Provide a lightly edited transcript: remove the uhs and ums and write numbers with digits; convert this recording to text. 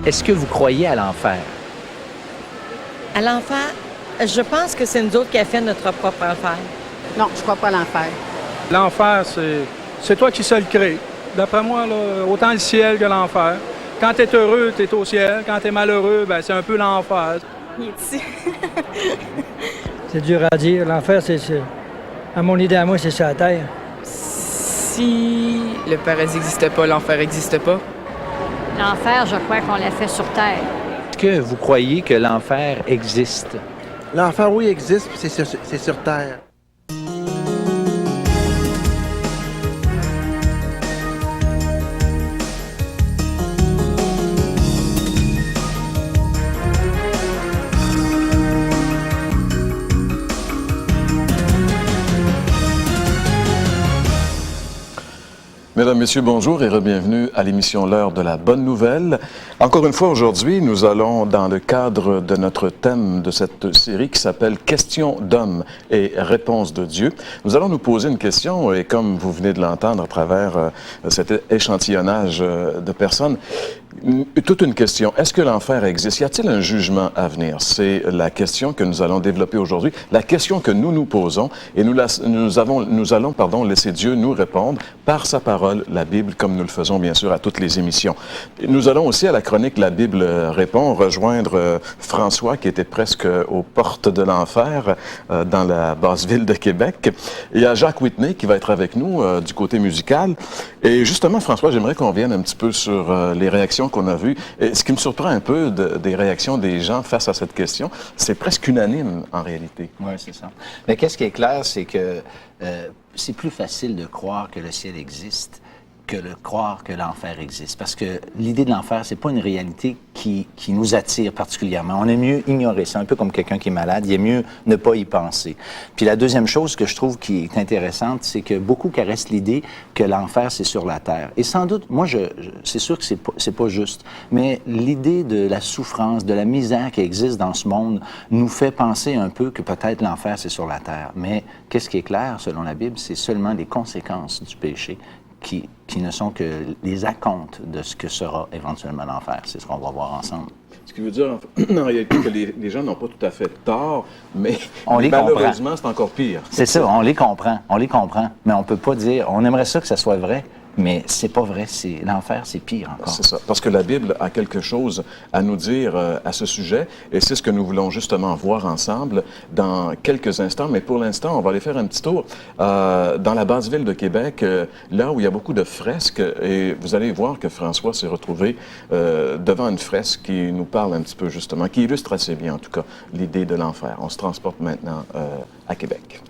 Est-ce que vous croyez à l'enfer? À l'enfer, je pense que c'est nous autres qui avons fait notre propre enfer. Non, je crois pas à l'enfer. L'enfer, c'est toi qui sais le créer. D'après moi, là, autant le ciel que l'enfer. Quand tu es heureux, tu es au ciel. Quand tu es malheureux, ben, c'est un peu l'enfer. Il est ici. C'est dur à dire. L'enfer, à mon idée, à moi, c'est sur la terre. Si le paradis n'existe pas, l'enfer n'existe pas. L'enfer, je crois qu'on l'a fait sur terre. Est-ce que vous croyez que l'enfer existe? L'enfer, oui, existe, puis c'est sur Terre. Mesdames, Messieurs, bonjour et bienvenue à l'émission L'heure de la bonne nouvelle. Encore une fois, aujourd'hui, nous allons, dans le cadre de notre thème de cette série qui s'appelle « Questions d'hommes et réponses de Dieu », nous allons nous poser une question et comme vous venez de l'entendre à travers cet échantillonnage de personnes, toute une question. Est-ce que l'enfer existe? Y a-t-il un jugement à venir? C'est la question que nous allons développer aujourd'hui, la question que nous nous posons et nous allons laisser Dieu nous répondre par sa parole, la Bible, comme nous le faisons bien sûr à toutes les émissions. Nous allons aussi à la chronique La Bible répond rejoindre François qui était presque aux portes de l'enfer dans la basse ville de Québec. Il y a Jacques Whitney qui va être avec nous du côté musical. Et justement, François, j'aimerais qu'on vienne un petit peu sur les réactions qu'on a vues. Et ce qui me surprend un peu des réactions des gens face à cette question, c'est presque unanime en réalité. Oui, c'est ça. Mais qu'est-ce qui est clair, c'est que c'est plus facile de croire que le ciel existe que de croire que l'enfer existe. Parce que l'idée de l'enfer, c'est pas une réalité qui nous attire particulièrement. On aime mieux ignorer ça, un peu comme quelqu'un qui est malade, il est mieux ne pas y penser. Puis la deuxième chose que je trouve qui est intéressante, c'est que beaucoup caressent l'idée que l'enfer, c'est sur la terre. Et sans doute, moi, c'est sûr que c'est pas juste, mais l'idée de la souffrance, de la misère qui existe dans ce monde nous fait penser un peu que peut-être l'enfer, c'est sur la terre. Mais qu'est-ce qui est clair, selon la Bible, c'est seulement les conséquences du péché qui ne sont que les acomptes de ce que sera éventuellement l'enfer. C'est ce qu'on va voir ensemble. Ce qui veut dire en réalité que les gens n'ont pas tout à fait tort, mais on malheureusement, c'est encore pire. C'est ça, on les comprend, mais on peut pas dire, on aimerait ça que ça soit vrai, mais c'est pas vrai, l'enfer, c'est pire encore. C'est ça, parce que la Bible a quelque chose à nous dire à ce sujet, et c'est ce que nous voulons justement voir ensemble dans quelques instants, mais pour l'instant, on va aller faire un petit tour dans la basse ville de Québec, là où il y a beaucoup de fresques, et vous allez voir que François s'est retrouvé devant une fresque qui nous parle un petit peu justement, qui illustre assez bien en tout cas l'idée de l'enfer. On se transporte maintenant à Québec.